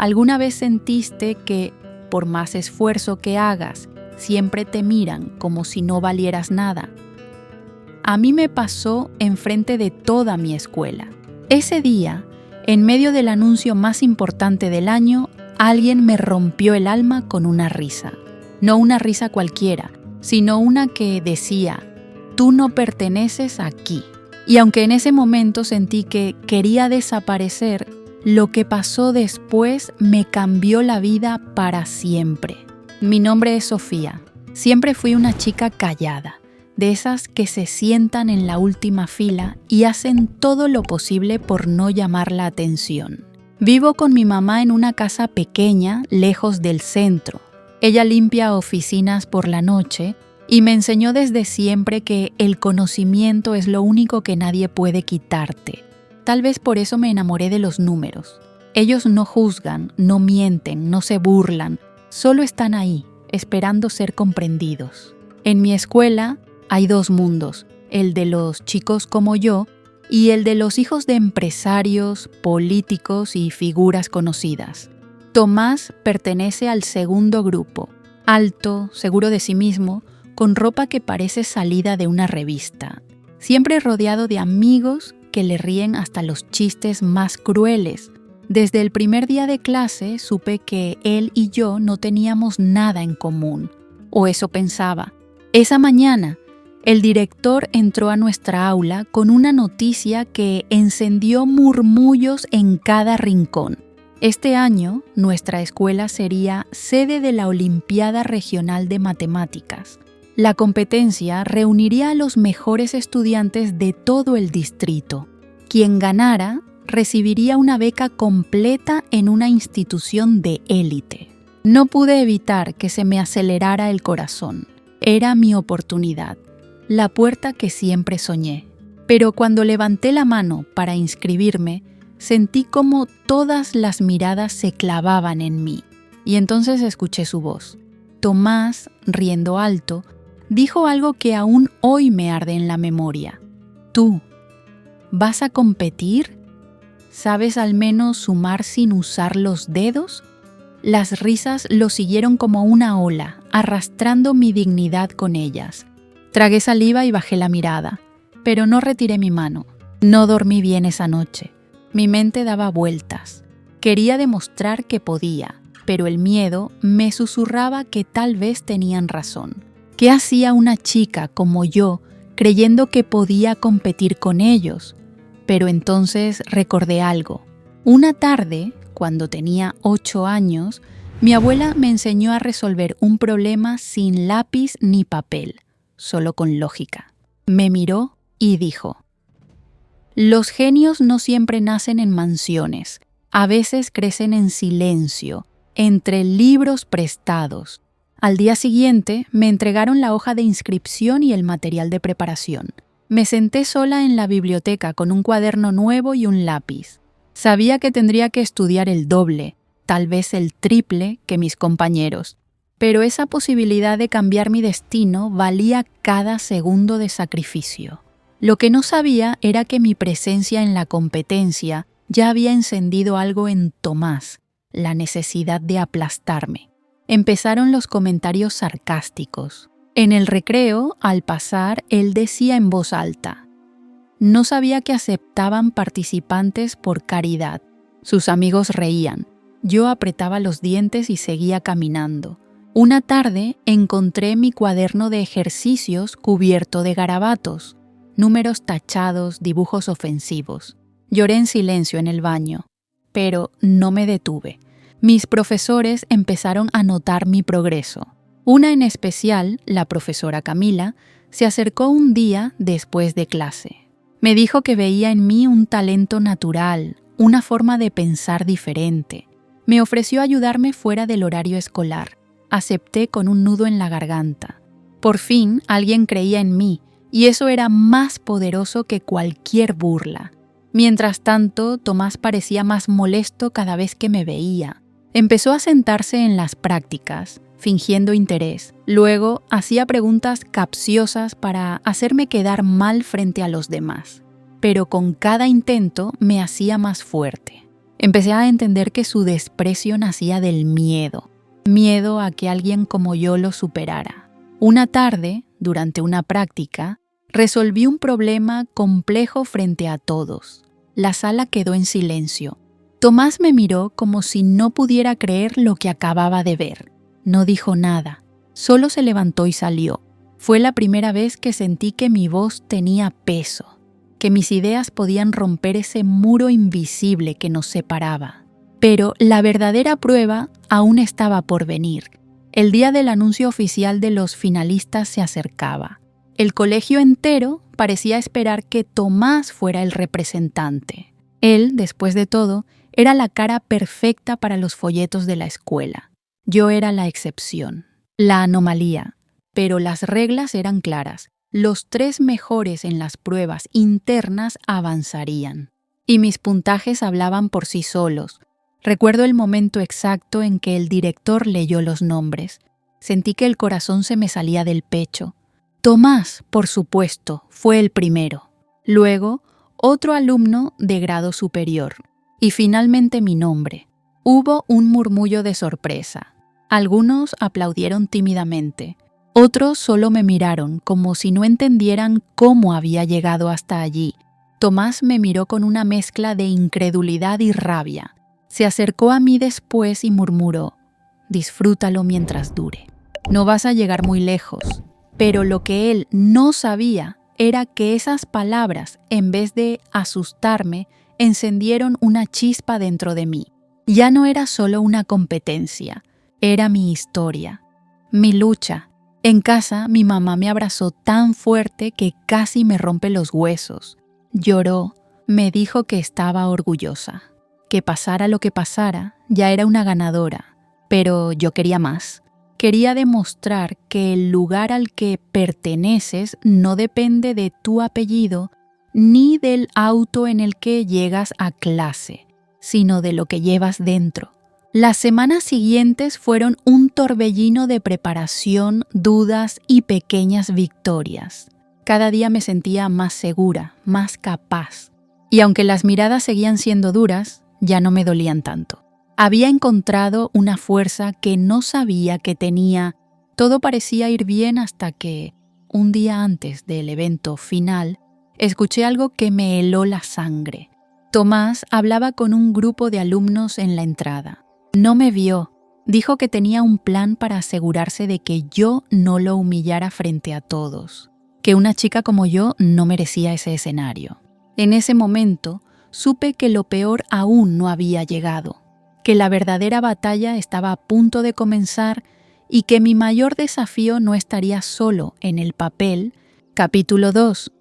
¿Alguna vez sentiste que, por más esfuerzo que hagas, siempre te miran como si no valieras nada? A mí me pasó enfrente de toda mi escuela. Ese día, en medio del anuncio más importante del año, alguien me rompió el alma con una risa. No una risa cualquiera, sino una que decía: «Tú no perteneces aquí». Y aunque en ese momento sentí que quería desaparecer, lo que pasó después me cambió la vida para siempre. Mi nombre es Sofía. Siempre fui una chica callada, de esas que se sientan en la última fila y hacen todo lo posible por no llamar la atención. Vivo con mi mamá en una casa pequeña, lejos del centro. Ella limpia oficinas por la noche y me enseñó desde siempre que el conocimiento es lo único que nadie puede quitarte. Tal vez por eso me enamoré de los números. Ellos no juzgan, no mienten, no se burlan, solo están ahí, esperando ser comprendidos. En mi escuela hay dos mundos, el de los chicos como yo y el de los hijos de empresarios, políticos y figuras conocidas. Tomás pertenece al segundo grupo, alto, seguro de sí mismo, con ropa que parece salida de una revista, siempre rodeado de amigos que le ríen hasta los chistes más crueles. Desde el primer día de clase supe que él y yo no teníamos nada en común, o eso pensaba. Esa mañana, el director entró a nuestra aula con una noticia que encendió murmullos en cada rincón. Este año, nuestra escuela sería sede de la Olimpiada Regional de Matemáticas. La competencia reuniría a los mejores estudiantes de todo el distrito. Quien ganara recibiría una beca completa en una institución de élite. No pude evitar que se me acelerara el corazón. Era mi oportunidad, la puerta que siempre soñé. Pero cuando levanté la mano para inscribirme, sentí como todas las miradas se clavaban en mí. Y entonces escuché su voz. Tomás, riendo alto, dijo algo que aún hoy me arde en la memoria. «¿Tú vas a competir? ¿Sabes al menos sumar sin usar los dedos?» Las risas lo siguieron como una ola, arrastrando mi dignidad con ellas. Tragué saliva y bajé la mirada, pero no retiré mi mano. No dormí bien esa noche. Mi mente daba vueltas. Quería demostrar que podía, pero el miedo me susurraba que tal vez tenían razón. ¿Qué hacía una chica como yo creyendo que podía competir con ellos? Pero entonces recordé algo. Una tarde, cuando tenía 8 años, mi abuela me enseñó a resolver un problema sin lápiz ni papel, solo con lógica. Me miró y dijo: «Los genios no siempre nacen en mansiones, a veces crecen en silencio, entre libros prestados». Al día siguiente me entregaron la hoja de inscripción y el material de preparación. Me senté sola en la biblioteca con un cuaderno nuevo y un lápiz. Sabía que tendría que estudiar el doble, tal vez el triple que mis compañeros, pero esa posibilidad de cambiar mi destino valía cada segundo de sacrificio. Lo que no sabía era que mi presencia en la competencia ya había encendido algo en Tomás, la necesidad de aplastarme. Empezaron los comentarios sarcásticos. En el recreo, al pasar, él decía en voz alta: «No sabía que aceptaban participantes por caridad». Sus amigos reían. Yo apretaba los dientes y seguía caminando. Una tarde encontré mi cuaderno de ejercicios cubierto de garabatos, números tachados, dibujos ofensivos. Lloré en silencio en el baño, pero no me detuve. Mis profesores empezaron a notar mi progreso. Una en especial, la profesora Camila, se acercó un día después de clase. Me dijo que veía en mí un talento natural, una forma de pensar diferente. Me ofreció ayudarme fuera del horario escolar. Acepté con un nudo en la garganta. Por fin, alguien creía en mí, y eso era más poderoso que cualquier burla. Mientras tanto, Tomás parecía más molesto cada vez que me veía. Empezó a sentarse en las prácticas, fingiendo interés. Luego hacía preguntas capciosas para hacerme quedar mal frente a los demás. Pero con cada intento me hacía más fuerte. Empecé a entender que su desprecio nacía del miedo a que alguien como yo lo superara. Una tarde, durante una práctica, resolví un problema complejo frente a todos. La sala quedó en silencio. Tomás me miró como si no pudiera creer lo que acababa de ver. No dijo nada, solo se levantó y salió. Fue la primera vez que sentí que mi voz tenía peso, que mis ideas podían romper ese muro invisible que nos separaba. Pero la verdadera prueba aún estaba por venir. El día del anuncio oficial de los finalistas se acercaba. El colegio entero parecía esperar que Tomás fuera el representante. Él, después de todo, era la cara perfecta para los folletos de la escuela. Yo era la excepción, la anomalía, pero las reglas eran claras. Los 3 mejores en las pruebas internas avanzarían. Y mis puntajes hablaban por sí solos. Recuerdo el momento exacto en que el director leyó los nombres. Sentí que el corazón se me salía del pecho. Tomás, por supuesto, fue el primero. Luego, otro alumno de grado superior. Y finalmente mi nombre. Hubo un murmullo de sorpresa. Algunos aplaudieron tímidamente. Otros solo me miraron como si no entendieran cómo había llegado hasta allí. Tomás me miró con una mezcla de incredulidad y rabia. Se acercó a mí después y murmuró: «Disfrútalo mientras dure. No vas a llegar muy lejos». Pero lo que él no sabía era que esas palabras, en vez de asustarme, encendieron una chispa dentro de mí. Ya no era solo una competencia, era mi historia, mi lucha. En casa, mi mamá me abrazó tan fuerte que casi me rompe los huesos. Lloró, me dijo que estaba orgullosa, que pasara lo que pasara, ya era una ganadora, pero yo quería más. Quería demostrar que el lugar al que perteneces no depende de tu apellido ni del auto en el que llegas a clase, sino de lo que llevas dentro. Las semanas siguientes fueron un torbellino de preparación, dudas y pequeñas victorias. Cada día me sentía más segura, más capaz. Y aunque las miradas seguían siendo duras, ya no me dolían tanto. Había encontrado una fuerza que no sabía que tenía. Todo parecía ir bien hasta que, un día antes del evento final, escuché algo que me heló la sangre. Tomás hablaba con un grupo de alumnos en la entrada. No me vio. Dijo que tenía un plan para asegurarse de que yo no lo humillara frente a todos, que una chica como yo no merecía ese escenario. En ese momento, supe que lo peor aún no había llegado, que la verdadera batalla estaba a punto de comenzar y que mi mayor desafío no estaría solo en el papel. Capítulo 2.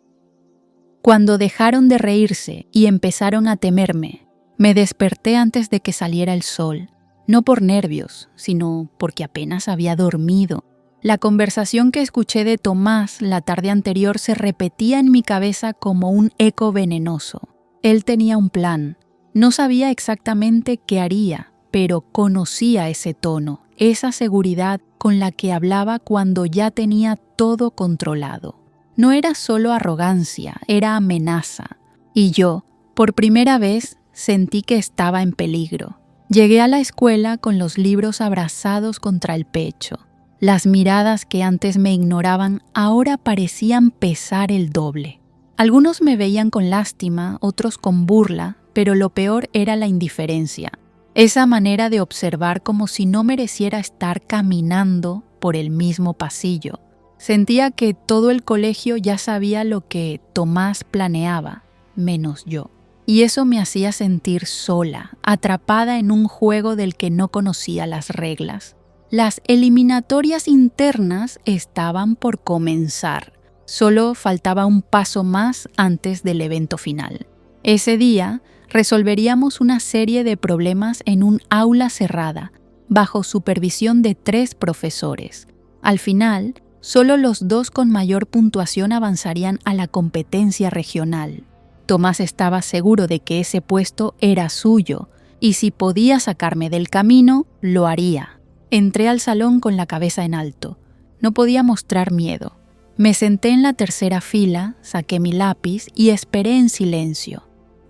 Cuando dejaron de reírse y empezaron a temerme, me desperté antes de que saliera el sol, no por nervios, sino porque apenas había dormido. La conversación que escuché de Tomás la tarde anterior se repetía en mi cabeza como un eco venenoso. Él tenía un plan. No sabía exactamente qué haría, pero conocía ese tono, esa seguridad con la que hablaba cuando ya tenía todo controlado. No era solo arrogancia, era amenaza. Y yo, por primera vez, sentí que estaba en peligro. Llegué a la escuela con los libros abrazados contra el pecho. Las miradas que antes me ignoraban ahora parecían pesar el doble. Algunos me veían con lástima, otros con burla, pero lo peor era la indiferencia. Esa manera de observar como si no mereciera estar caminando por el mismo pasillo. Sentía que todo el colegio ya sabía lo que Tomás planeaba, menos yo. Y eso me hacía sentir sola, atrapada en un juego del que no conocía las reglas. Las eliminatorias internas estaban por comenzar. Solo faltaba un paso más antes del evento final. Ese día, resolveríamos una serie de problemas en un aula cerrada, bajo supervisión de 3 profesores. Al final, solo los 2 con mayor puntuación avanzarían a la competencia regional. Tomás estaba seguro de que ese puesto era suyo, y si podía sacarme del camino, lo haría. Entré al salón con la cabeza en alto. No podía mostrar miedo. Me senté en la tercera fila, saqué mi lápiz y esperé en silencio.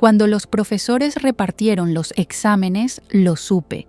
Cuando los profesores repartieron los exámenes, lo supe.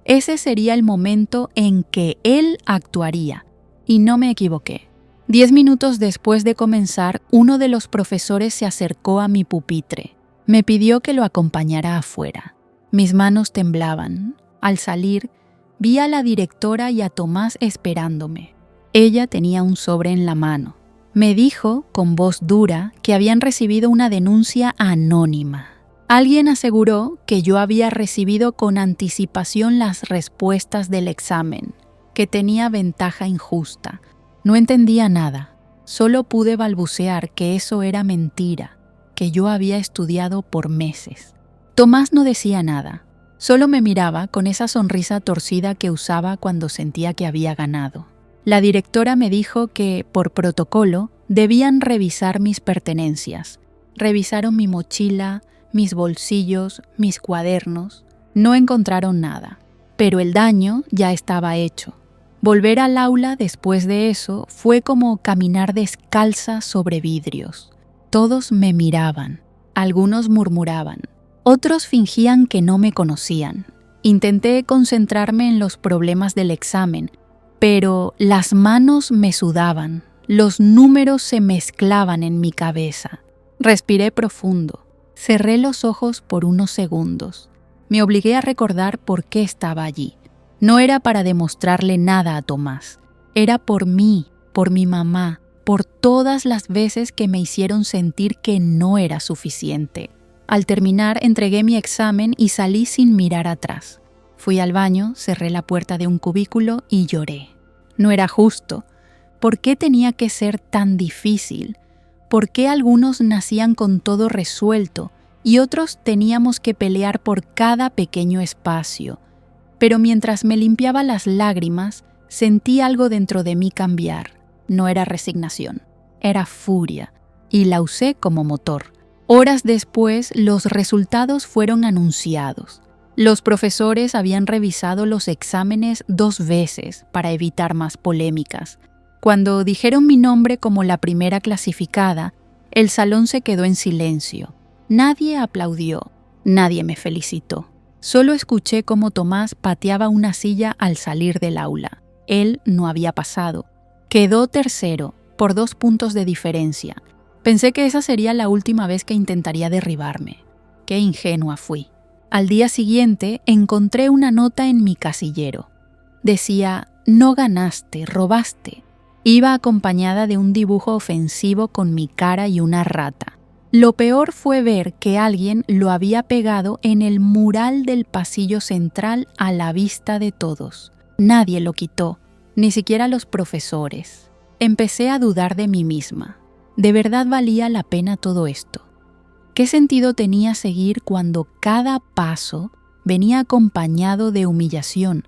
Ese sería el momento en que él actuaría, y no me equivoqué. 10 minutos después de comenzar, uno de los profesores se acercó a mi pupitre. Me pidió que lo acompañara afuera. Mis manos temblaban. Al salir, vi a la directora y a Tomás esperándome. Ella tenía un sobre en la mano. Me dijo, con voz dura, que habían recibido una denuncia anónima. Alguien aseguró que yo había recibido con anticipación las respuestas del examen, que tenía ventaja injusta. No entendía nada. Solo pude balbucear que eso era mentira, que yo había estudiado por meses. Tomás no decía nada. Solo me miraba con esa sonrisa torcida que usaba cuando sentía que había ganado. La directora me dijo que, por protocolo, debían revisar mis pertenencias. Revisaron mi mochila, mis bolsillos, mis cuadernos. No encontraron nada, pero el daño ya estaba hecho. Volver al aula después de eso fue como caminar descalza sobre vidrios. Todos me miraban, algunos murmuraban, otros fingían que no me conocían. Intenté concentrarme en los problemas del examen, pero las manos me sudaban, los números se mezclaban en mi cabeza. Respiré profundo, cerré los ojos por unos segundos. Me obligué a recordar por qué estaba allí. No era para demostrarle nada a Tomás. Era por mí, por mi mamá, por todas las veces que me hicieron sentir que no era suficiente. Al terminar, entregué mi examen y salí sin mirar atrás. Fui al baño, cerré la puerta de un cubículo y lloré. No era justo. ¿Por qué tenía que ser tan difícil? ¿Por qué algunos nacían con todo resuelto y otros teníamos que pelear por cada pequeño espacio? Pero mientras me limpiaba las lágrimas, sentí algo dentro de mí cambiar. No era resignación, era furia, y la usé como motor. Horas después, los resultados fueron anunciados. Los profesores habían revisado los exámenes 2 veces para evitar más polémicas. Cuando dijeron mi nombre como la primera clasificada, el salón se quedó en silencio. Nadie aplaudió, nadie me felicitó. Solo escuché cómo Tomás pateaba una silla al salir del aula. Él no había pasado. Quedó tercero, por 2 puntos de diferencia. Pensé que esa sería la última vez que intentaría derribarme. Qué ingenua fui. Al día siguiente encontré una nota en mi casillero. Decía, no ganaste, robaste. Iba acompañada de un dibujo ofensivo con mi cara y una rata. Lo peor fue ver que alguien lo había pegado en el mural del pasillo central a la vista de todos. Nadie lo quitó, ni siquiera los profesores. Empecé a dudar de mí misma. ¿De verdad valía la pena todo esto? ¿Qué sentido tenía seguir cuando cada paso venía acompañado de humillación?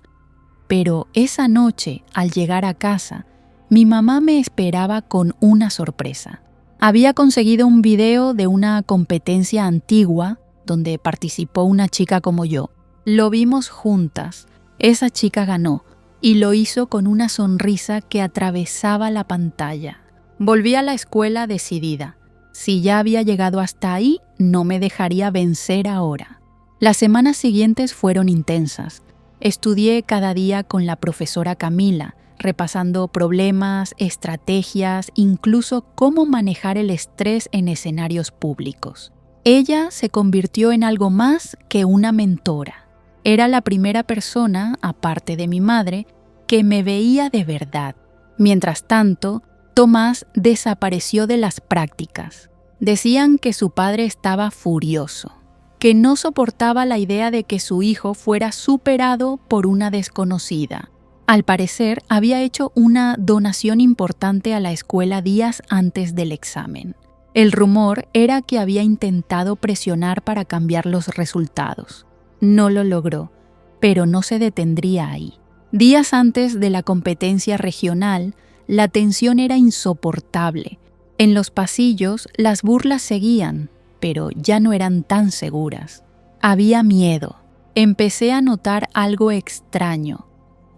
Pero esa noche, al llegar a casa, mi mamá me esperaba con una sorpresa. Había conseguido un video de una competencia antigua donde participó una chica como yo. Lo vimos juntas. Esa chica ganó y lo hizo con una sonrisa que atravesaba la pantalla. Volví a la escuela decidida. Si ya había llegado hasta ahí, no me dejaría vencer ahora. Las semanas siguientes fueron intensas. Estudié cada día con la profesora Camila, repasando problemas, estrategias, incluso cómo manejar el estrés en escenarios públicos. Ella se convirtió en algo más que una mentora. Era la primera persona, aparte de mi madre, que me veía de verdad. Mientras tanto, Tomás desapareció de las prácticas. Decían que su padre estaba furioso, que no soportaba la idea de que su hijo fuera superado por una desconocida. Al parecer, había hecho una donación importante a la escuela días antes del examen. El rumor era que había intentado presionar para cambiar los resultados. No lo logró, pero no se detendría ahí. Días antes de la competencia regional, la tensión era insoportable. En los pasillos, las burlas seguían, pero ya no eran tan seguras. Había miedo. Empecé a notar algo extraño.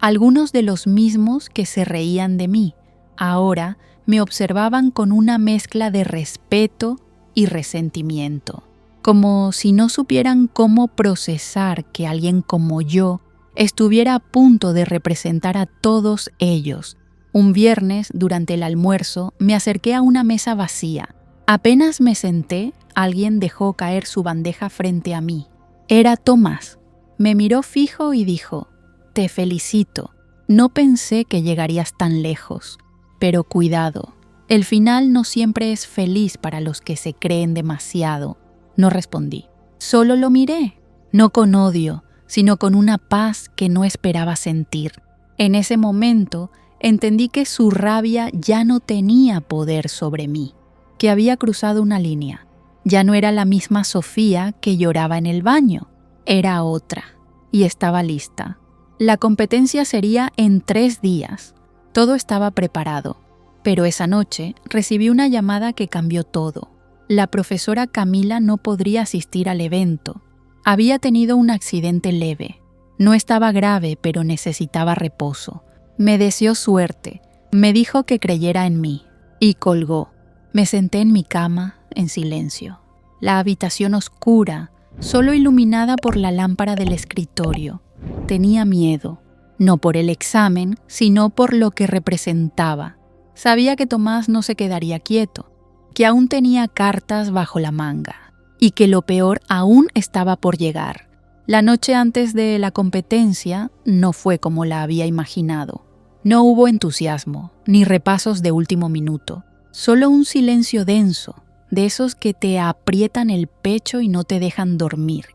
Algunos de los mismos que se reían de mí, ahora me observaban con una mezcla de respeto y resentimiento. como si no supieran cómo procesar que alguien como yo estuviera a punto de representar a todos ellos. Un viernes, durante el almuerzo, me acerqué a una mesa vacía. Apenas me senté, alguien dejó caer su bandeja frente a mí. Era Tomás. Me miró fijo y dijo: «Te felicito. No pensé que llegarías tan lejos. Pero cuidado, el final no siempre es feliz para los que se creen demasiado». No respondí. Solo lo miré, no con odio, sino con una paz que no esperaba sentir. En ese momento entendí que su rabia ya no tenía poder sobre mí, que había cruzado una línea. Ya no era la misma Sofía que lloraba en el baño, era otra, y estaba lista. La competencia sería en 3 días. Todo estaba preparado, pero esa noche recibí una llamada que cambió todo. La profesora Camila no podría asistir al evento. Había tenido un accidente leve. No estaba grave, pero necesitaba reposo. Me deseó suerte, me dijo que creyera en mí, y colgó. Me senté en mi cama, en silencio. La habitación oscura, solo iluminada por la lámpara del escritorio. Tenía miedo, no por el examen, sino por lo que representaba. Sabía que Tomás no se quedaría quieto, que aún tenía cartas bajo la manga, y que lo peor aún estaba por llegar. La noche antes de la competencia no fue como la había imaginado. No hubo entusiasmo, ni repasos de último minuto, solo un silencio denso, de esos que te aprietan el pecho y no te dejan dormir.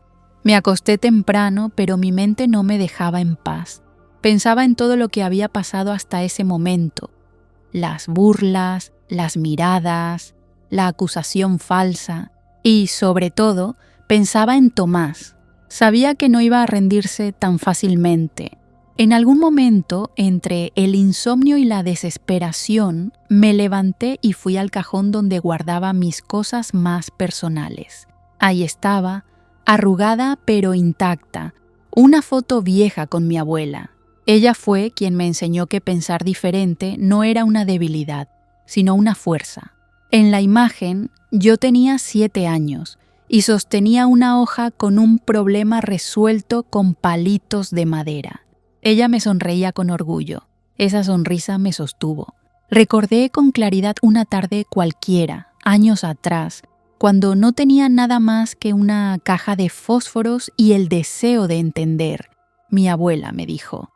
Me acosté temprano, pero mi mente no me dejaba en paz. Pensaba en todo lo que había pasado hasta ese momento. Las burlas, las miradas, la acusación falsa y, sobre todo, pensaba en Tomás. Sabía que no iba a rendirse tan fácilmente. En algún momento, entre el insomnio y la desesperación, me levanté y fui al cajón donde guardaba mis cosas más personales. Ahí estaba, arrugada pero intacta, una foto vieja con mi abuela. Ella fue quien me enseñó que pensar diferente no era una debilidad, sino una fuerza. En la imagen, yo tenía 7 años y sostenía una hoja con un problema resuelto con palitos de madera. Ella me sonreía con orgullo. Esa sonrisa me sostuvo. Recordé con claridad una tarde cualquiera, años atrás, cuando no tenía nada más que una caja de fósforos y el deseo de entender. Mi abuela me dijo: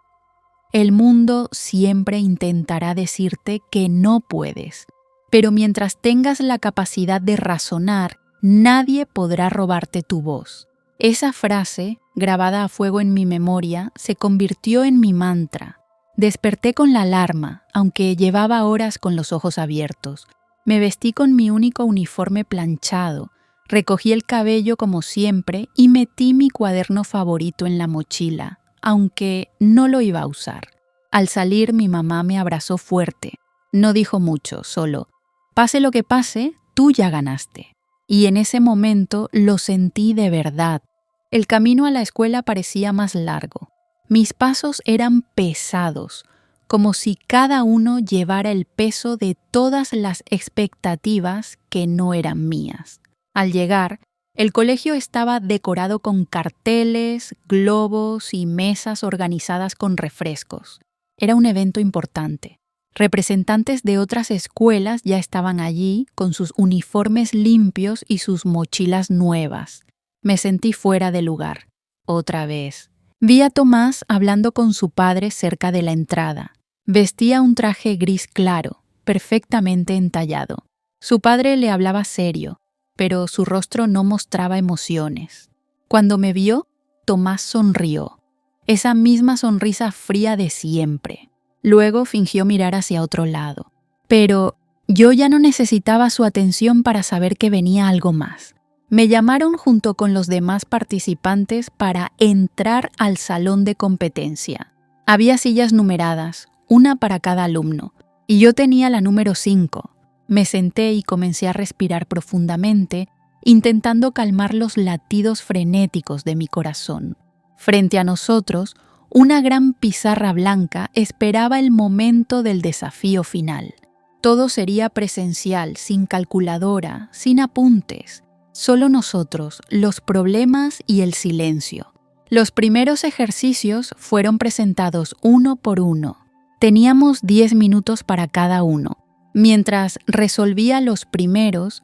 «El mundo siempre intentará decirte que no puedes, pero mientras tengas la capacidad de razonar, nadie podrá robarte tu voz». Esa frase, grabada a fuego en mi memoria, se convirtió en mi mantra. Desperté con la alarma, aunque llevaba horas con los ojos abiertos. Me vestí con mi único uniforme planchado, recogí el cabello como siempre y metí mi cuaderno favorito en la mochila, aunque no lo iba a usar. Al salir, mi mamá me abrazó fuerte. No dijo mucho, solo: «Pase lo que pase, tú ya ganaste». Y en ese momento lo sentí de verdad. El camino a la escuela parecía más largo. Mis pasos eran pesados, como si cada uno llevara el peso de todas las expectativas que no eran mías. Al llegar, el colegio estaba decorado con carteles, globos y mesas organizadas con refrescos. Era un evento importante. Representantes de otras escuelas ya estaban allí con sus uniformes limpios y sus mochilas nuevas. Me sentí fuera de lugar. Otra vez. Vi a Tomás hablando con su padre cerca de la entrada. Vestía un traje gris claro, perfectamente entallado. Su padre le hablaba serio, pero su rostro no mostraba emociones. Cuando me vio, Tomás sonrió. Esa misma sonrisa fría de siempre. Luego fingió mirar hacia otro lado. Pero yo ya no necesitaba su atención para saber que venía algo más. Me llamaron junto con los demás participantes para entrar al salón de competencia. Había sillas numeradas, una para cada alumno, y yo tenía la número 5. Me senté y comencé a respirar profundamente, intentando calmar los latidos frenéticos de mi corazón. Frente a nosotros, una gran pizarra blanca esperaba el momento del desafío final. Todo sería presencial, sin calculadora, sin apuntes. solo nosotros, los problemas y el silencio. Los primeros ejercicios fueron presentados uno por uno. Teníamos 10 minutos para cada uno. Mientras resolvía los primeros,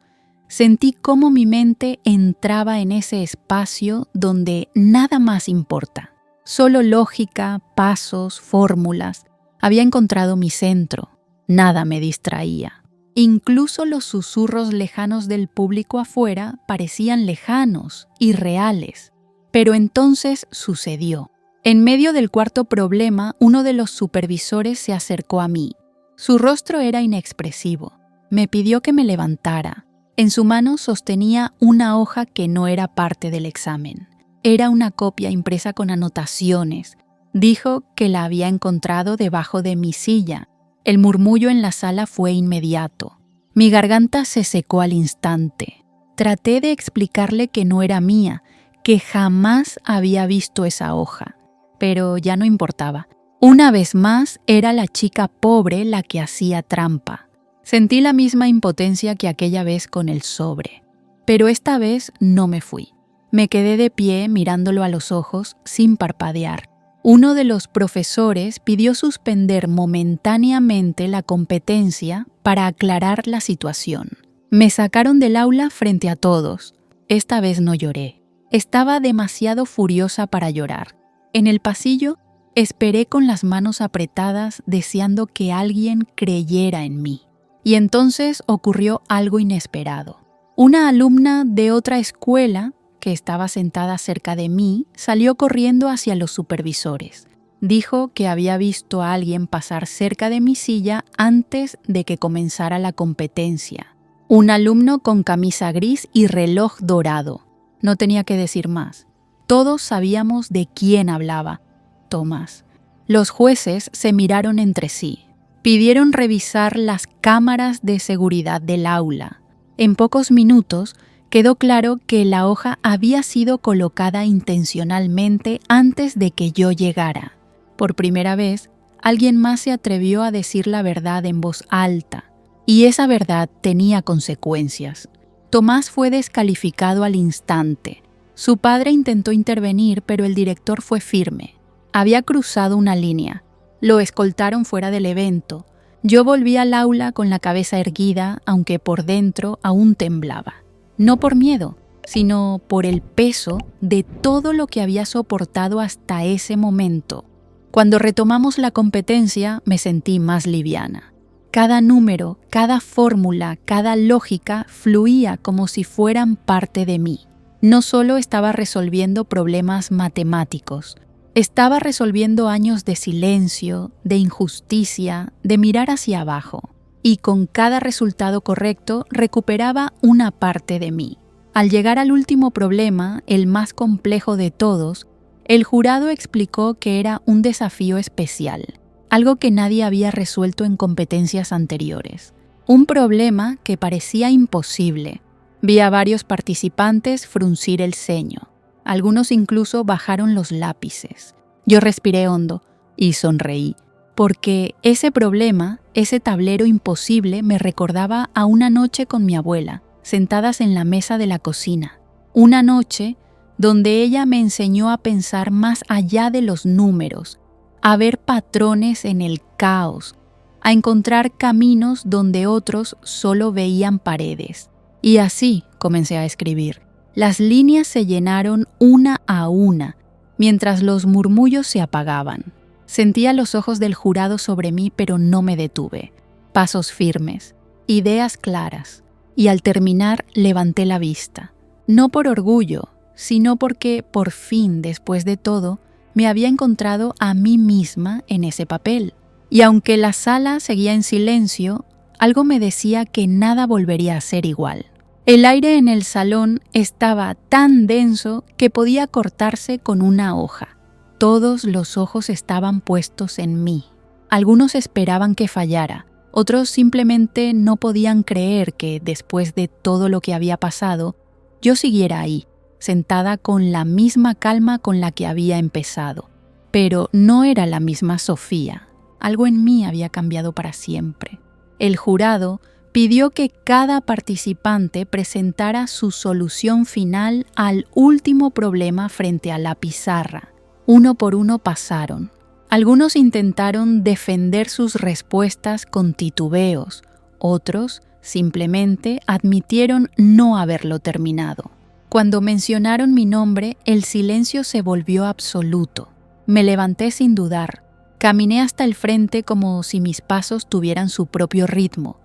sentí cómo mi mente entraba en ese espacio donde nada más importa. Solo lógica, pasos, fórmulas. Había encontrado mi centro. Nada me distraía. Incluso los susurros lejanos del público afuera parecían lejanos, irreales. Pero entonces sucedió. En medio del cuarto problema, uno de los supervisores se acercó a mí. Su rostro era inexpresivo. Me pidió que me levantara. En su mano sostenía una hoja que no era parte del examen. Era una copia impresa con anotaciones. Dijo que la había encontrado debajo de mi silla. El murmullo en la sala fue inmediato. Mi garganta se secó al instante. Traté de explicarle que no era mía, que jamás había visto esa hoja, pero ya no importaba. Una vez más era la chica pobre la que hacía trampa. Sentí la misma impotencia que aquella vez con el sobre, pero esta vez no me fui. Me quedé de pie mirándolo a los ojos sin parpadear. Uno de los profesores pidió suspender momentáneamente la competencia para aclarar la situación. Me sacaron del aula frente a todos. Esta vez no lloré. Estaba demasiado furiosa para llorar. En el pasillo, esperé con las manos apretadas deseando que alguien creyera en mí. Y entonces ocurrió algo inesperado. Una alumna de otra escuela, que estaba sentada cerca de mí, salió corriendo hacia los supervisores. Dijo que había visto a alguien pasar cerca de mi silla antes de que comenzara la competencia. Un alumno con camisa gris y reloj dorado. No tenía que decir más. Todos sabíamos de quién hablaba. Tomás. Los jueces se miraron entre sí. Pidieron revisar las cámaras de seguridad del aula. En pocos minutos quedó claro que la hoja había sido colocada intencionalmente antes de que yo llegara. Por primera vez, alguien más se atrevió a decir la verdad en voz alta. Y esa verdad tenía consecuencias. Tomás fue descalificado al instante. Su padre intentó intervenir, pero el director fue firme. Había cruzado una línea. Lo escoltaron fuera del evento. Yo volví al aula con la cabeza erguida, aunque por dentro aún temblaba. No por miedo, sino por el peso de todo lo que había soportado hasta ese momento. Cuando retomamos la competencia, me sentí más liviana. Cada número, cada fórmula, cada lógica fluía como si fueran parte de mí. No solo estaba resolviendo problemas matemáticos, estaba resolviendo años de silencio, de injusticia, de mirar hacia abajo. Y con cada resultado correcto recuperaba una parte de mí. Al llegar al último problema, el más complejo de todos, el jurado explicó que era un desafío especial. Algo que nadie había resuelto en competencias anteriores. Un problema que parecía imposible. Vi a varios participantes fruncir el ceño. Algunos incluso bajaron los lápices. Yo respiré hondo y sonreí, porque ese problema, ese tablero imposible, me recordaba a una noche con mi abuela, sentadas en la mesa de la cocina. Una noche donde ella me enseñó a pensar más allá de los números, a ver patrones en el caos, a encontrar caminos donde otros solo veían paredes. Y así comencé a escribir. Las líneas se llenaron una a una, mientras los murmullos se apagaban. Sentía los ojos del jurado sobre mí, pero no me detuve. Pasos firmes, ideas claras, y al terminar levanté la vista. No por orgullo, sino porque, por fin, después de todo, me había encontrado a mí misma en ese papel. Y aunque la sala seguía en silencio, algo me decía que nada volvería a ser igual. El aire en el salón estaba tan denso que podía cortarse con una hoja. Todos los ojos estaban puestos en mí. Algunos esperaban que fallara, otros simplemente no podían creer que, después de todo lo que había pasado, yo siguiera ahí, sentada con la misma calma con la que había empezado. Pero no era la misma Sofía. Algo en mí había cambiado para siempre. El jurado pidió que cada participante presentara su solución final al último problema frente a la pizarra. Uno por uno pasaron. Algunos intentaron defender sus respuestas con titubeos, otros simplemente admitieron no haberlo terminado. Cuando mencionaron mi nombre, el silencio se volvió absoluto. Me levanté sin dudar. Caminé hasta el frente como si mis pasos tuvieran su propio ritmo,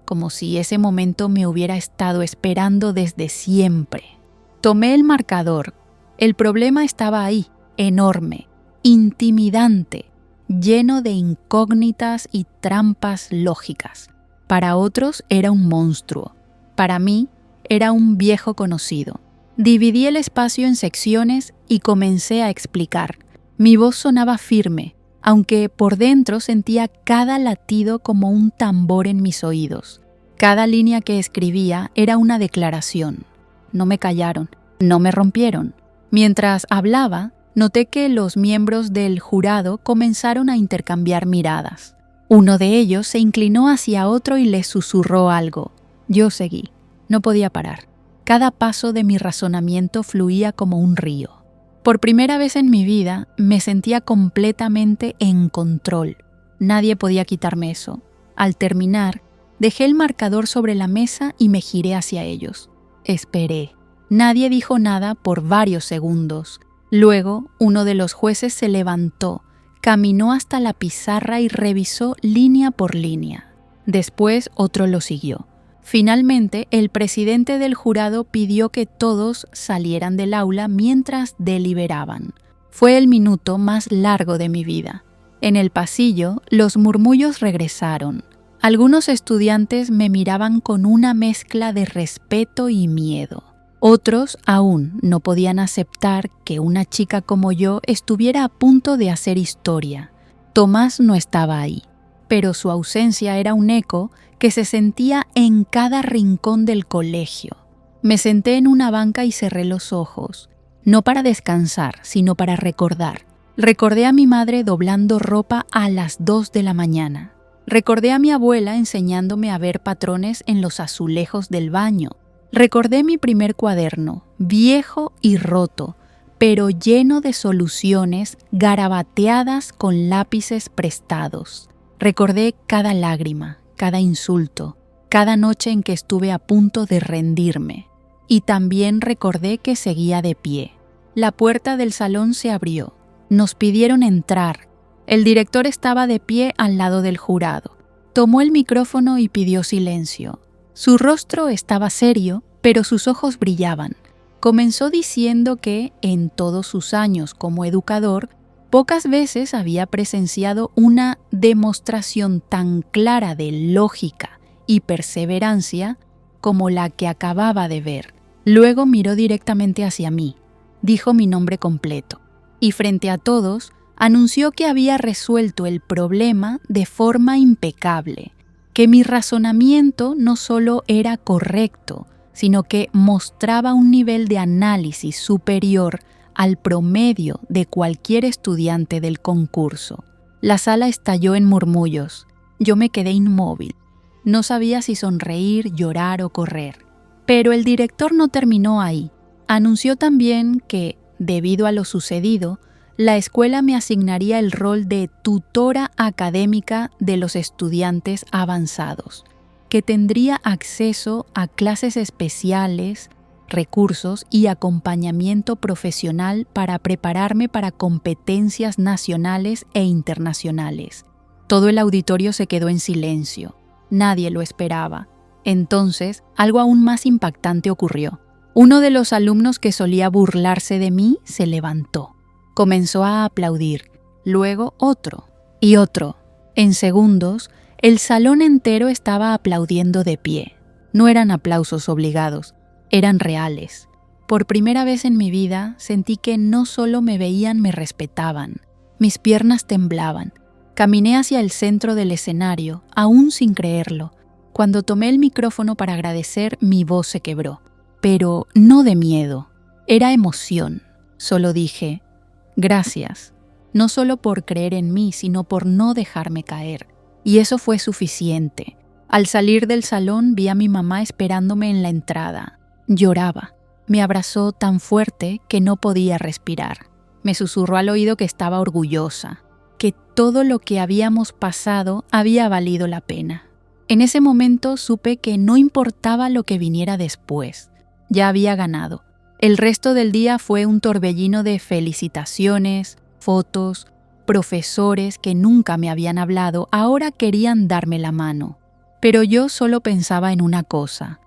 como si ese momento me hubiera estado esperando desde siempre. Tomé el marcador. El problema estaba ahí, enorme, intimidante, lleno de incógnitas y trampas lógicas. Para otros era un monstruo. Para mí era un viejo conocido. Dividí el espacio en secciones y comencé a explicar. Mi voz sonaba firme, aunque por dentro sentía cada latido como un tambor en mis oídos. Cada línea que escribía era una declaración. No me callaron, no me rompieron. Mientras hablaba, noté que los miembros del jurado comenzaron a intercambiar miradas. Uno de ellos se inclinó hacia otro y le susurró algo. Yo seguí. No podía parar. Cada paso de mi razonamiento fluía como un río. Por primera vez en mi vida me sentía completamente en control. Nadie podía quitarme eso. Al terminar, dejé el marcador sobre la mesa y me giré hacia ellos. Esperé. Nadie dijo nada por varios segundos. Luego, uno de los jueces se levantó, caminó hasta la pizarra y revisó línea por línea. Después, otro lo siguió. Finalmente, el presidente del jurado pidió que todos salieran del aula mientras deliberaban. Fue el minuto más largo de mi vida. En el pasillo, los murmullos regresaron. Algunos estudiantes me miraban con una mezcla de respeto y miedo. Otros aún no podían aceptar que una chica como yo estuviera a punto de hacer historia. Tomás no estaba ahí, pero su ausencia era un eco que se sentía en cada rincón del colegio. Me senté en una banca y cerré los ojos, no para descansar, sino para recordar. Recordé a mi madre doblando ropa a las 2 de la mañana. Recordé a mi abuela enseñándome a ver patrones en los azulejos del baño. Recordé mi primer cuaderno, viejo y roto, pero lleno de soluciones garabateadas con lápices prestados. Recordé cada lágrima, cada insulto, cada noche en que estuve a punto de rendirme. Y también recordé que seguía de pie. La puerta del salón se abrió. Nos pidieron entrar. El director estaba de pie al lado del jurado. Tomó el micrófono y pidió silencio. Su rostro estaba serio, pero sus ojos brillaban. Comenzó diciendo que, en todos sus años como educador, pocas veces había presenciado una demostración tan clara de lógica y perseverancia como la que acababa de ver. Luego miró directamente hacia mí, dijo mi nombre completo, y frente a todos anunció que había resuelto el problema de forma impecable, que mi razonamiento no solo era correcto, sino que mostraba un nivel de análisis superior al promedio de cualquier estudiante del concurso. La sala estalló en murmullos. Yo me quedé inmóvil. No sabía si sonreír, llorar o correr. Pero el director no terminó ahí. Anunció también que, debido a lo sucedido, la escuela me asignaría el rol de tutora académica de los estudiantes avanzados, que tendría acceso a clases especiales, recursos y acompañamiento profesional para prepararme para competencias nacionales e internacionales. Todo el auditorio se quedó en silencio. Nadie lo esperaba. Entonces, algo aún más impactante ocurrió. Uno de los alumnos que solía burlarse de mí se levantó. Comenzó a aplaudir. Luego otro y otro. En segundos, el salón entero estaba aplaudiendo de pie. No eran aplausos obligados, eran reales. Por primera vez en mi vida sentí que no solo me veían, me respetaban. Mis piernas temblaban. Caminé hacia el centro del escenario, aún sin creerlo. Cuando tomé el micrófono para agradecer, mi voz se quebró. Pero no de miedo, era emoción. Solo dije, gracias, no solo por creer en mí, sino por no dejarme caer. Y eso fue suficiente. Al salir del salón vi a mi mamá esperándome en la entrada. Lloraba. Me abrazó tan fuerte que no podía respirar. Me susurró al oído que estaba orgullosa, que todo lo que habíamos pasado había valido la pena. En ese momento supe que no importaba lo que viniera después. Ya había ganado. El resto del día fue un torbellino de felicitaciones, fotos, profesores que nunca me habían hablado, ahora querían darme la mano. Pero yo solo pensaba en una cosa: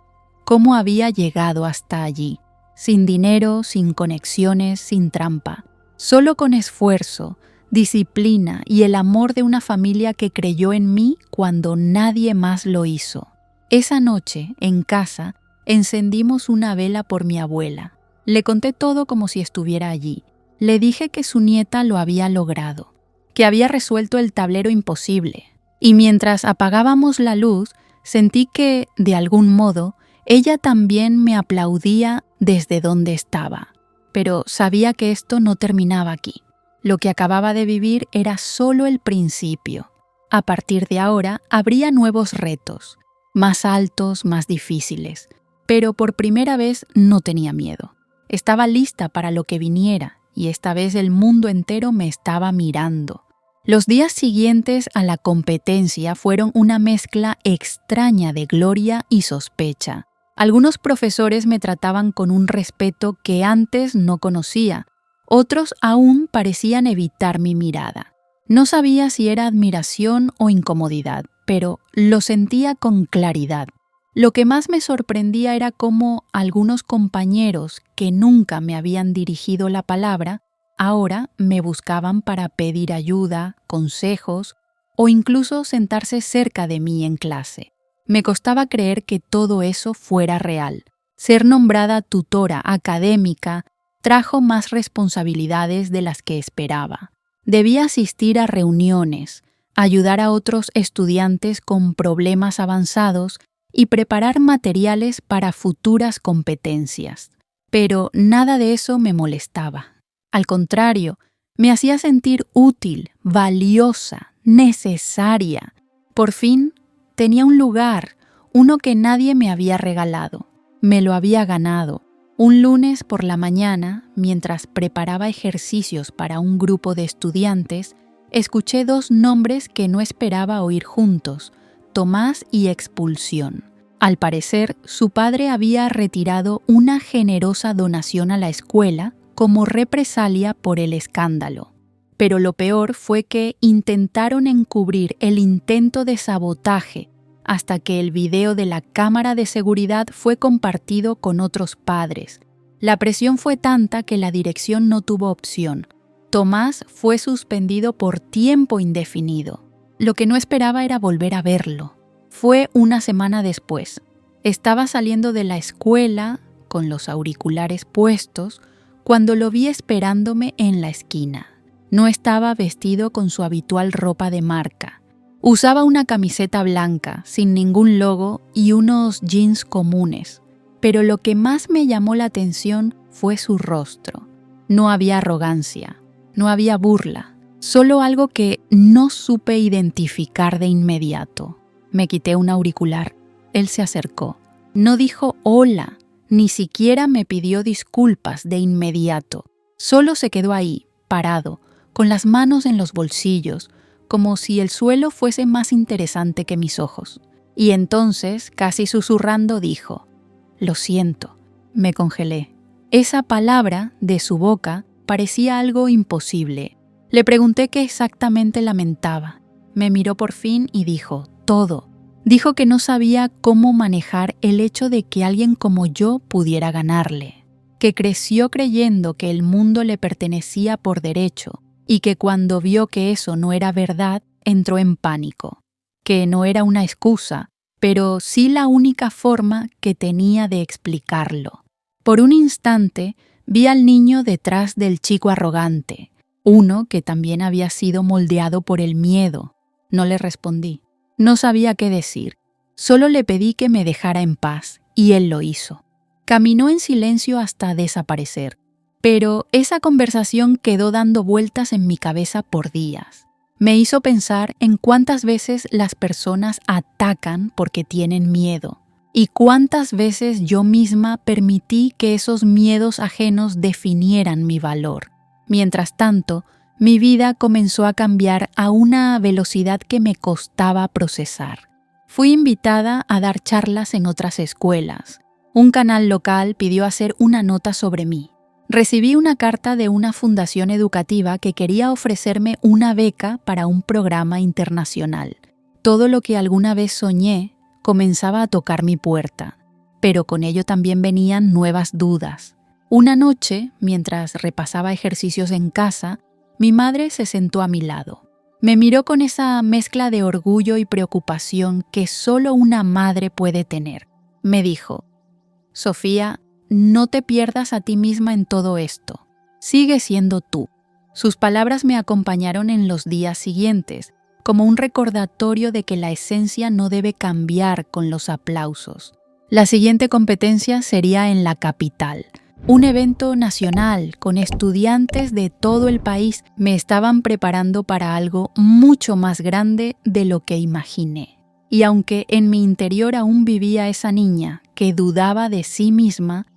cómo había llegado hasta allí, sin dinero, sin conexiones, sin trampa, solo con esfuerzo, disciplina y el amor de una familia que creyó en mí cuando nadie más lo hizo. Esa noche, en casa, encendimos una vela por mi abuela. Le conté todo como si estuviera allí. Le dije que su nieta lo había logrado, que había resuelto el tablero imposible. Y mientras apagábamos la luz, sentí que, de algún modo, ella también me aplaudía desde donde estaba. Pero sabía que esto no terminaba aquí. Lo que acababa de vivir era solo el principio. A partir de ahora habría nuevos retos, más altos, más difíciles. Pero por primera vez no tenía miedo. Estaba lista para lo que viniera, y esta vez el mundo entero me estaba mirando. Los días siguientes a la competencia fueron una mezcla extraña de gloria y sospecha. Algunos profesores me trataban con un respeto que antes no conocía. Otros aún parecían evitar mi mirada. No sabía si era admiración o incomodidad, pero lo sentía con claridad. Lo que más me sorprendía era cómo algunos compañeros que nunca me habían dirigido la palabra ahora me buscaban para pedir ayuda, consejos o incluso sentarse cerca de mí en clase. Me costaba creer que todo eso fuera real. Ser nombrada tutora académica trajo más responsabilidades de las que esperaba. Debía asistir a reuniones, ayudar a otros estudiantes con problemas avanzados y preparar materiales para futuras competencias. Pero nada de eso me molestaba. Al contrario, me hacía sentir útil, valiosa, necesaria. Por fin tenía un lugar, uno que nadie me había regalado. Me lo había ganado. Un lunes por la mañana, mientras preparaba ejercicios para un grupo de estudiantes, escuché dos nombres que no esperaba oír juntos: Tomás y Expulsión. Al parecer, su padre había retirado una generosa donación a la escuela como represalia por el escándalo. Pero lo peor fue que intentaron encubrir el intento de sabotaje hasta que el video de la cámara de seguridad fue compartido con otros padres. La presión fue tanta que la dirección no tuvo opción. Tomás fue suspendido por tiempo indefinido. Lo que no esperaba era volver a verlo. Fue una semana después. Estaba saliendo de la escuela, con los auriculares puestos, cuando lo vi esperándome en la esquina. No estaba vestido con su habitual ropa de marca. Usaba una camiseta blanca, sin ningún logo, y unos jeans comunes. Pero lo que más me llamó la atención fue su rostro. No había arrogancia, no había burla, solo algo que no supe identificar de inmediato. Me quité un auricular. Él se acercó. No dijo hola, ni siquiera me pidió disculpas de inmediato. Solo se quedó ahí, parado, con las manos en los bolsillos, como si el suelo fuese más interesante que mis ojos. Y entonces, casi susurrando, dijo: «Lo siento». Me congelé. Esa palabra, de su boca, parecía algo imposible. Le pregunté qué exactamente lamentaba. Me miró por fin y dijo: «Todo». Dijo que no sabía cómo manejar el hecho de que alguien como yo pudiera ganarle, que creció creyendo que el mundo le pertenecía por derecho y que cuando vio que eso no era verdad, entró en pánico, que no era una excusa, pero sí la única forma que tenía de explicarlo. Por un instante vi al niño detrás del chico arrogante, uno que también había sido moldeado por el miedo. No le respondí. No sabía qué decir. Solo le pedí que me dejara en paz, y él lo hizo. Caminó en silencio hasta desaparecer, pero esa conversación quedó dando vueltas en mi cabeza por días. Me hizo pensar en cuántas veces las personas atacan porque tienen miedo y cuántas veces yo misma permití que esos miedos ajenos definieran mi valor. Mientras tanto, mi vida comenzó a cambiar a una velocidad que me costaba procesar. Fui invitada a dar charlas en otras escuelas. Un canal local pidió hacer una nota sobre mí. Recibí una carta de una fundación educativa que quería ofrecerme una beca para un programa internacional. Todo lo que alguna vez soñé comenzaba a tocar mi puerta, pero con ello también venían nuevas dudas. Una noche, mientras repasaba ejercicios en casa, mi madre se sentó a mi lado. Me miró con esa mezcla de orgullo y preocupación que solo una madre puede tener. Me dijo: «Sofía, no te pierdas a ti misma en todo esto. Sigue siendo tú». Sus palabras me acompañaron en los días siguientes, como un recordatorio de que la esencia no debe cambiar con los aplausos. La siguiente competencia sería en la capital. Un evento nacional con estudiantes de todo el país me estaban preparando para algo mucho más grande de lo que imaginé. Y aunque en mi interior aún vivía esa niña que dudaba de sí misma,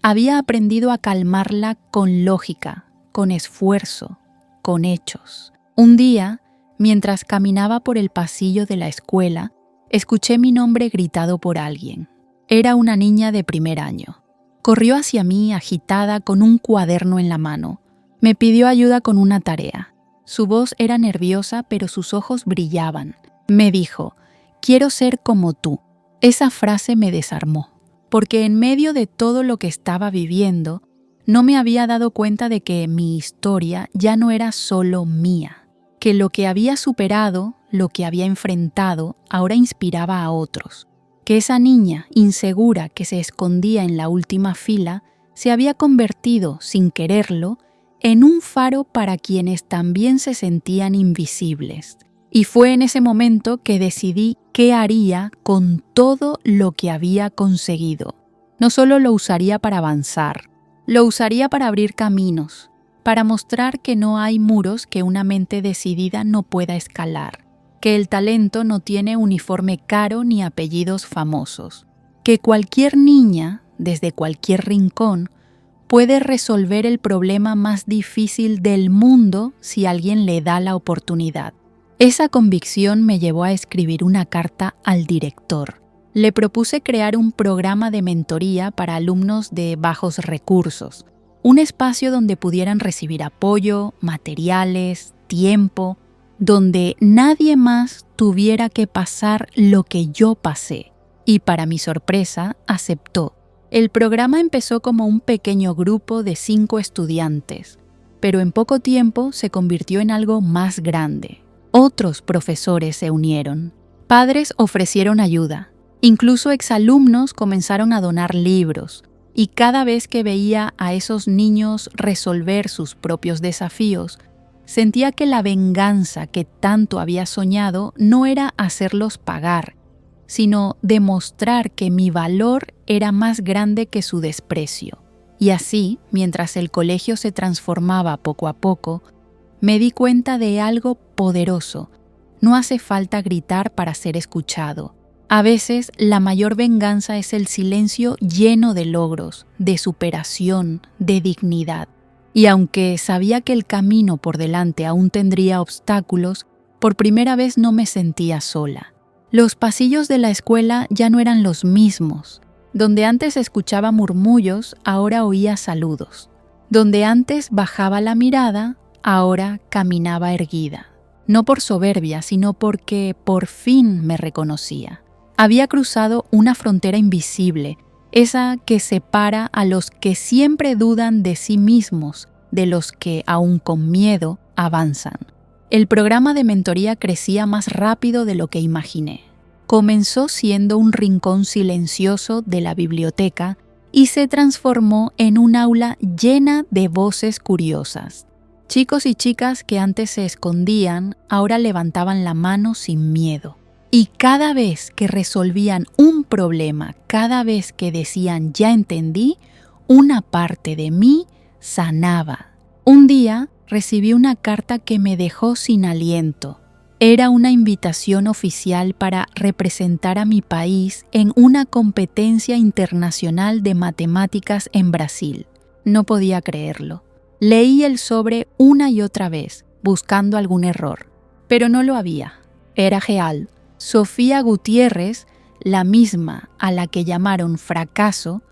había aprendido a calmarla con lógica, con esfuerzo, con hechos. Un día, mientras caminaba por el pasillo de la escuela, escuché mi nombre gritado por alguien. Era una niña de primer año. Corrió hacia mí agitada con un cuaderno en la mano. Me pidió ayuda con una tarea. Su voz era nerviosa, pero sus ojos brillaban. Me dijo: «Quiero ser como tú». Esa frase me desarmó, porque en medio de todo lo que estaba viviendo, no me había dado cuenta de que mi historia ya no era solo mía, que lo que había superado, lo que había enfrentado, ahora inspiraba a otros. Que esa niña insegura que se escondía en la última fila se había convertido, sin quererlo, en un faro para quienes también se sentían invisibles. Y fue en ese momento que decidí qué haría con todo lo que había conseguido. No solo lo usaría para avanzar, lo usaría para abrir caminos, para mostrar que no hay muros que una mente decidida no pueda escalar, que el talento no tiene uniforme caro ni apellidos famosos, que cualquier niña, desde cualquier rincón, puede resolver el problema más difícil del mundo si alguien le da la oportunidad. Esa convicción me llevó a escribir una carta al director. Le propuse crear un programa de mentoría para alumnos de bajos recursos, un espacio donde pudieran recibir apoyo, materiales, tiempo, donde nadie más tuviera que pasar lo que yo pasé. Y para mi sorpresa, aceptó. El programa empezó como un pequeño grupo de 5 estudiantes, pero en poco tiempo se convirtió en algo más grande. Otros profesores se unieron. Padres ofrecieron ayuda. Incluso exalumnos comenzaron a donar libros. Y cada vez que veía a esos niños resolver sus propios desafíos, sentía que la venganza que tanto había soñado no era hacerlos pagar, sino demostrar que mi valor era más grande que su desprecio. Y así, mientras el colegio se transformaba poco a poco, me di cuenta de algo poderoso. No hace falta gritar para ser escuchado. A veces, la mayor venganza es el silencio lleno de logros, de superación, de dignidad. Y aunque sabía que el camino por delante aún tendría obstáculos, por primera vez no me sentía sola. Los pasillos de la escuela ya no eran los mismos. Donde antes escuchaba murmullos, ahora oía saludos. Donde antes bajaba la mirada, ahora caminaba erguida. No por soberbia, sino porque por fin me reconocía. Había cruzado una frontera invisible, esa que separa a los que siempre dudan de sí mismos, de los que, aún con miedo, avanzan. El programa de mentoría crecía más rápido de lo que imaginé. Comenzó siendo un rincón silencioso de la biblioteca y se transformó en un aula llena de voces curiosas. Chicos y chicas que antes se escondían, ahora levantaban la mano sin miedo. Y cada vez que resolvían un problema, cada vez que decían «ya entendí», una parte de mí sanaba. Un día recibí una carta que me dejó sin aliento. Era una invitación oficial para representar a mi país en una competencia internacional de matemáticas en Brasil. No podía creerlo. Leí el sobre una y otra vez, buscando algún error, pero no lo había. Era real. Sofía Gutiérrez, la misma a la que llamaron fracaso,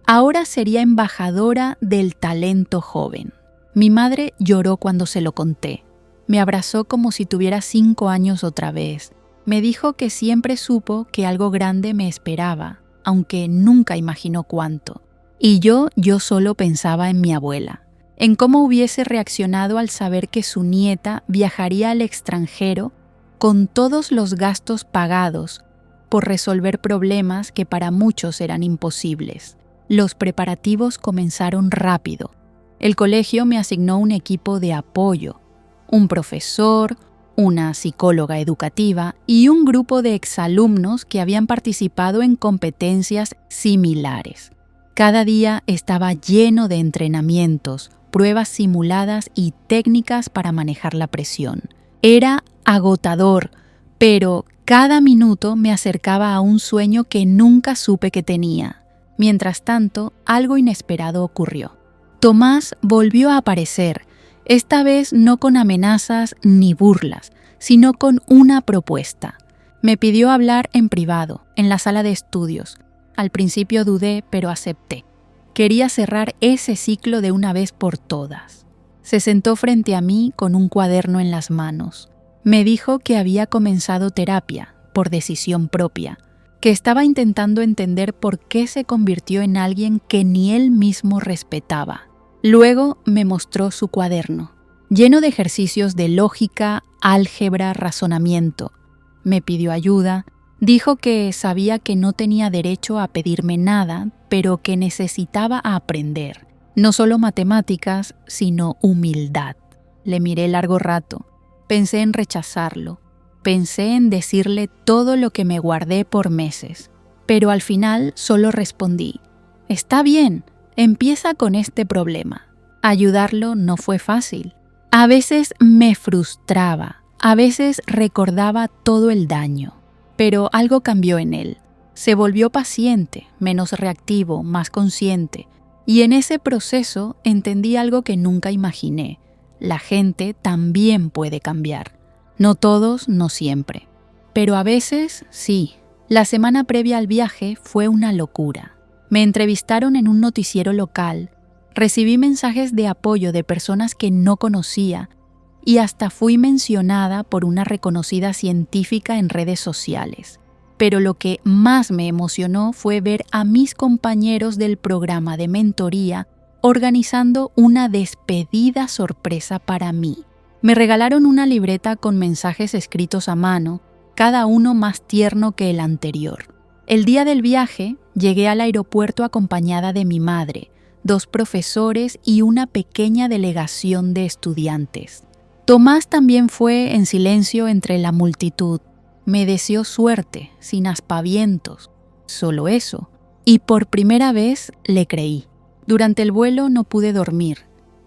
ahora sería embajadora del talento joven. Mi madre lloró cuando se lo conté. Me abrazó como si tuviera 5 años otra vez. Me dijo que siempre supo que algo grande me esperaba, aunque nunca imaginó cuánto. Y yo solo pensaba en mi abuela, en cómo hubiese reaccionado al saber que su nieta viajaría al extranjero con todos los gastos pagados por resolver problemas que para muchos eran imposibles. Los preparativos comenzaron rápido. El colegio me asignó un equipo de apoyo, un profesor, una psicóloga educativa y un grupo de exalumnos que habían participado en competencias similares. Cada día estaba lleno de entrenamientos, pruebas simuladas y técnicas para manejar la presión. Era agotador, pero cada minuto me acercaba a un sueño que nunca supe que tenía. Mientras tanto, algo inesperado ocurrió. Tomás volvió a aparecer, esta vez no con amenazas ni burlas, sino con una propuesta. Me pidió hablar en privado, en la sala de estudios. Al principio dudé, pero acepté. Quería cerrar ese ciclo de una vez por todas. Se sentó frente a mí con un cuaderno en las manos. Me dijo que había comenzado terapia, por decisión propia, que estaba intentando entender por qué se convirtió en alguien que ni él mismo respetaba. Luego me mostró su cuaderno, lleno de ejercicios de lógica, álgebra, razonamiento. Me pidió ayuda, dijo que sabía que no tenía derecho a pedirme nada, pero que necesitaba aprender. No solo matemáticas, sino humildad. Le miré largo rato. Pensé en rechazarlo. Pensé en decirle todo lo que me guardé por meses. Pero al final solo respondí: «Está bien, empieza con este problema». Ayudarlo no fue fácil. A veces me frustraba, a veces recordaba todo el daño. Pero algo cambió en él. Se volvió paciente, menos reactivo, más consciente. Y en ese proceso entendí algo que nunca imaginé. La gente también puede cambiar. No todos, no siempre. Pero a veces, sí. La semana previa al viaje fue una locura. Me entrevistaron en un noticiero local, recibí mensajes de apoyo de personas que no conocía y hasta fui mencionada por una reconocida científica en redes sociales. Pero lo que más me emocionó fue ver a mis compañeros del programa de mentoría organizando una despedida sorpresa para mí. Me regalaron una libreta con mensajes escritos a mano, cada uno más tierno que el anterior. El día del viaje, llegué al aeropuerto acompañada de mi madre, 2 profesores y una pequeña delegación de estudiantes. Tomás también fue en silencio entre la multitud. Me deseó suerte, sin aspavientos, solo eso. Y por primera vez le creí. Durante el vuelo no pude dormir.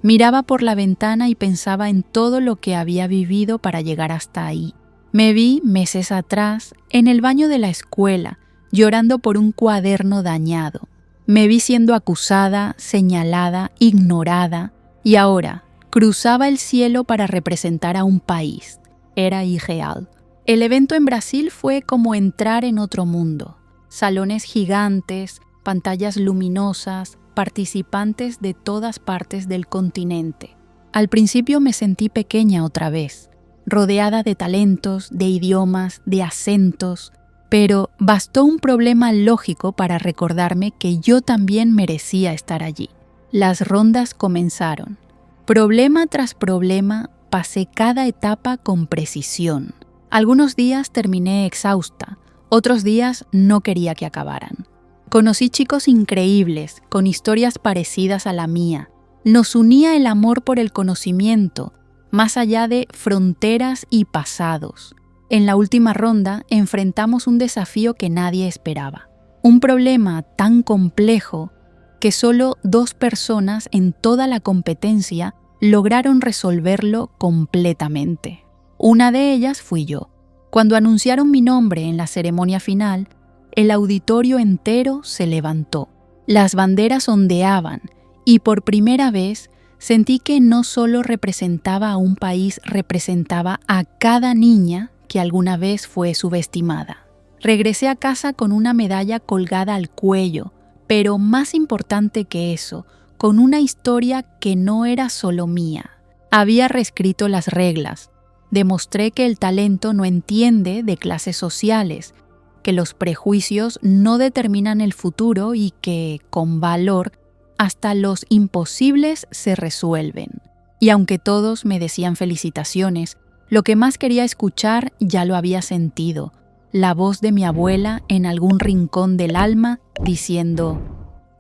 Miraba por la ventana y pensaba en todo lo que había vivido para llegar hasta ahí. Me vi meses atrás, en el baño de la escuela, llorando por un cuaderno dañado. Me vi siendo acusada, señalada, ignorada, y ahora cruzaba el cielo para representar a un país. Era irreal. El evento en Brasil fue como entrar en otro mundo. Salones gigantes, pantallas luminosas, participantes de todas partes del continente. Al principio me sentí pequeña otra vez, rodeada de talentos, de idiomas, de acentos, pero bastó un problema lógico para recordarme que yo también merecía estar allí. Las rondas comenzaron. Problema tras problema, pasé cada etapa con precisión. Algunos días terminé exhausta, otros días no quería que acabaran. Conocí chicos increíbles, con historias parecidas a la mía. Nos unía el amor por el conocimiento, más allá de fronteras y pasados. En la última ronda enfrentamos un desafío que nadie esperaba. Un problema tan complejo que solo 2 personas en toda la competencia lograron resolverlo completamente. Una de ellas fui yo. Cuando anunciaron mi nombre en la ceremonia final, el auditorio entero se levantó. Las banderas ondeaban y por primera vez sentí que no solo representaba a un país, representaba a cada niña que alguna vez fue subestimada. Regresé a casa con una medalla colgada al cuello, pero más importante que eso, con una historia que no era solo mía. Había reescrito las reglas. Demostré que el talento no entiende de clases sociales, que los prejuicios no determinan el futuro y que, con valor, hasta los imposibles se resuelven. Y aunque todos me decían felicitaciones, lo que más quería escuchar ya lo había sentido, la voz de mi abuela en algún rincón del alma diciendo,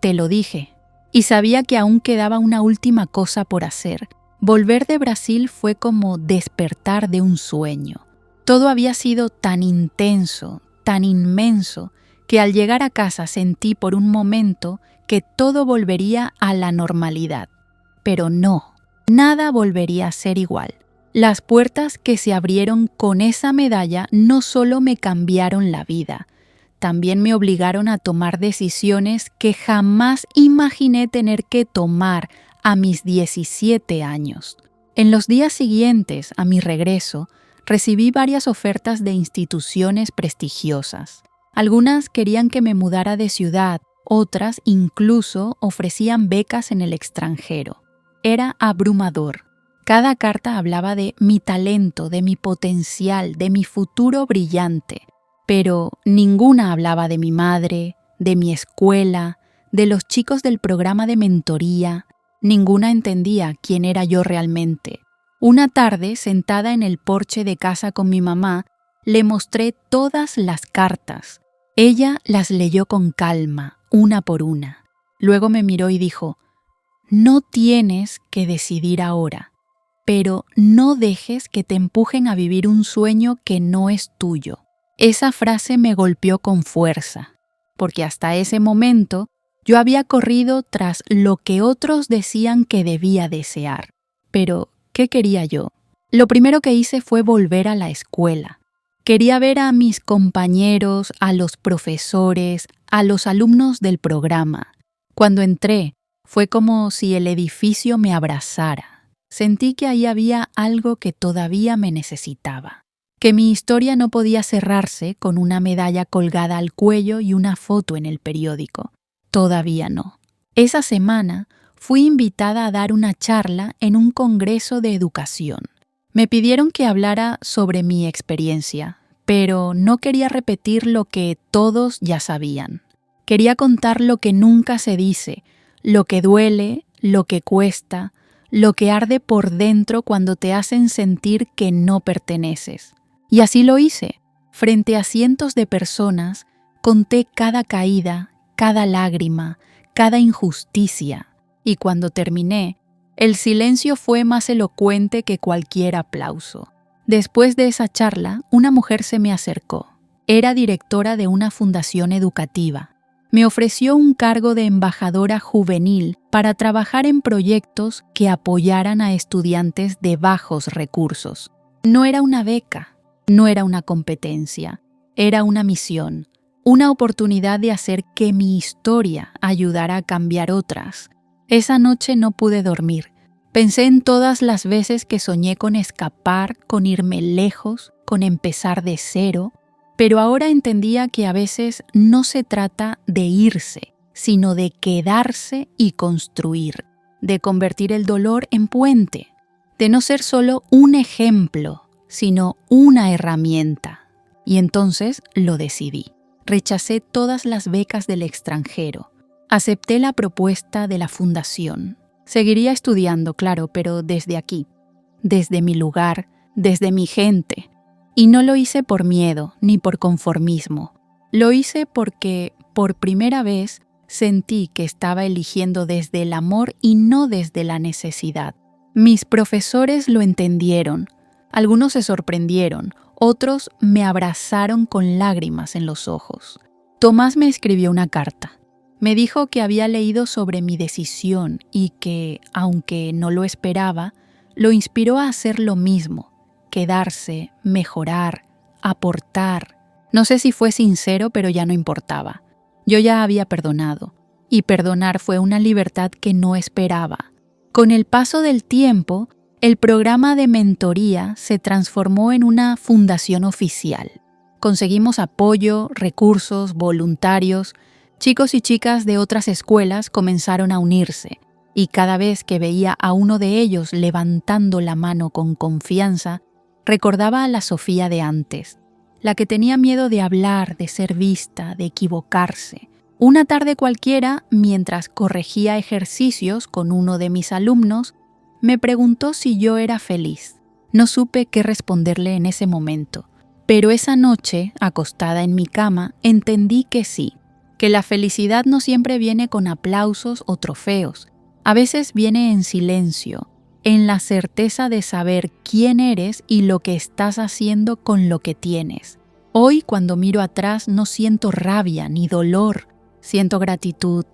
«Te lo dije». Y sabía que aún quedaba una última cosa por hacer. Volver de Brasil fue como despertar de un sueño. Todo había sido tan intenso, tan inmenso, que al llegar a casa sentí por un momento que todo volvería a la normalidad. Pero no, nada volvería a ser igual. Las puertas que se abrieron con esa medalla no solo me cambiaron la vida, también me obligaron a tomar decisiones que jamás imaginé tener que tomar a mis 17 años. En los días siguientes a mi regreso, recibí varias ofertas de instituciones prestigiosas. Algunas querían que me mudara de ciudad, otras incluso ofrecían becas en el extranjero. Era abrumador. Cada carta hablaba de mi talento, de mi potencial, de mi futuro brillante, pero ninguna hablaba de mi madre, de mi escuela, de los chicos del programa de mentoría. Ninguna entendía quién era yo realmente. Una tarde, sentada en el porche de casa con mi mamá, le mostré todas las cartas. Ella las leyó con calma, una por una. Luego me miró y dijo, «No tienes que decidir ahora, pero no dejes que te empujen a vivir un sueño que no es tuyo». Esa frase me golpeó con fuerza, porque hasta ese momento yo había corrido tras lo que otros decían que debía desear. Pero, ¿qué quería yo? Lo primero que hice fue volver a la escuela. Quería ver a mis compañeros, a los profesores, a los alumnos del programa. Cuando entré, fue como si el edificio me abrazara. Sentí que ahí había algo que todavía me necesitaba. Que mi historia no podía cerrarse con una medalla colgada al cuello y una foto en el periódico. Todavía no. Esa semana fui invitada a dar una charla en un congreso de educación. Me pidieron que hablara sobre mi experiencia, pero no quería repetir lo que todos ya sabían. Quería contar lo que nunca se dice, lo que duele, lo que cuesta, lo que arde por dentro cuando te hacen sentir que no perteneces. Y así lo hice. Frente a cientos de personas, conté cada caída, cada lágrima, cada injusticia. Y cuando terminé, el silencio fue más elocuente que cualquier aplauso. Después de esa charla, una mujer se me acercó. Era directora de una fundación educativa. Me ofreció un cargo de embajadora juvenil para trabajar en proyectos que apoyaran a estudiantes de bajos recursos. No era una beca. No era una competencia, era una misión, una oportunidad de hacer que mi historia ayudara a cambiar otras. Esa noche no pude dormir. Pensé en todas las veces que soñé con escapar, con irme lejos, con empezar de cero, pero ahora entendía que a veces no se trata de irse, sino de quedarse y construir, de convertir el dolor en puente, de no ser solo un ejemplo, sino una herramienta. Y entonces lo decidí. Rechacé todas las becas del extranjero. Acepté la propuesta de la fundación. Seguiría estudiando, claro, pero desde aquí, desde mi lugar, desde mi gente. Y no lo hice por miedo ni por conformismo. Lo hice porque, por primera vez, sentí que estaba eligiendo desde el amor y no desde la necesidad. Mis profesores lo entendieron. Algunos se sorprendieron, otros me abrazaron con lágrimas en los ojos. Tomás me escribió una carta. Me dijo que había leído sobre mi decisión y que, aunque no lo esperaba, lo inspiró a hacer lo mismo, quedarse, mejorar, aportar. No sé si fue sincero, pero ya no importaba. Yo ya había perdonado, y perdonar fue una libertad que no esperaba. Con el paso del tiempo, el programa de mentoría se transformó en una fundación oficial. Conseguimos apoyo, recursos, voluntarios. Chicos y chicas de otras escuelas comenzaron a unirse, y cada vez que veía a uno de ellos levantando la mano con confianza, recordaba a la Sofía de antes, la que tenía miedo de hablar, de ser vista, de equivocarse. Una tarde cualquiera, mientras corregía ejercicios con uno de mis alumnos, me preguntó si yo era feliz. No supe qué responderle en ese momento, pero esa noche, acostada en mi cama, entendí que sí, que la felicidad no siempre viene con aplausos o trofeos. A veces viene en silencio, en la certeza de saber quién eres y lo que estás haciendo con lo que tienes. Hoy, cuando miro atrás, no siento rabia ni dolor, siento gratitud,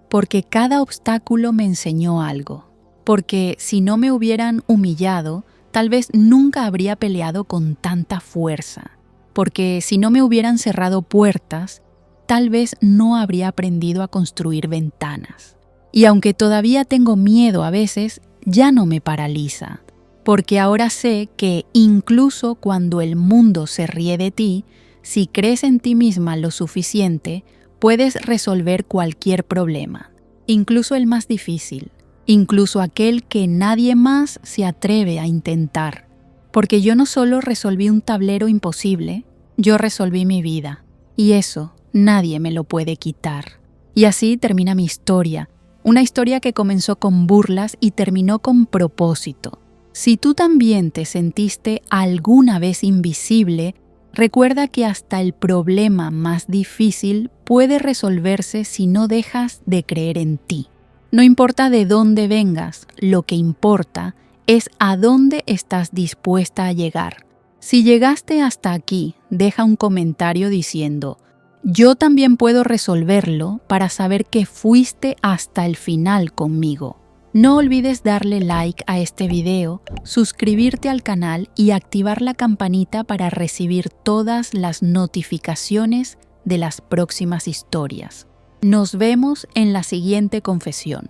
porque cada obstáculo me enseñó algo. Porque si no me hubieran humillado, tal vez nunca habría peleado con tanta fuerza. Porque si no me hubieran cerrado puertas, tal vez no habría aprendido a construir ventanas. Y aunque todavía tengo miedo a veces, ya no me paraliza, porque ahora sé que incluso cuando el mundo se ríe de ti, si crees en ti misma lo suficiente, puedes resolver cualquier problema, incluso el más difícil, incluso aquel que nadie más se atreve a intentar. Porque yo no solo resolví un tablero imposible, yo resolví mi vida, y eso nadie me lo puede quitar. Y así termina mi historia. Una historia que comenzó con burlas y terminó con propósito. Si tú también te sentiste alguna vez invisible, recuerda que hasta el problema más difícil puede resolverse si no dejas de creer en ti. No importa de dónde vengas, lo que importa es a dónde estás dispuesta a llegar. Si llegaste hasta aquí, deja un comentario diciendo: yo también puedo resolverlo, para saber que fuiste hasta el final conmigo. No olvides darle like a este video, suscribirte al canal y activar la campanita para recibir todas las notificaciones de las próximas historias. Nos vemos en la siguiente confesión.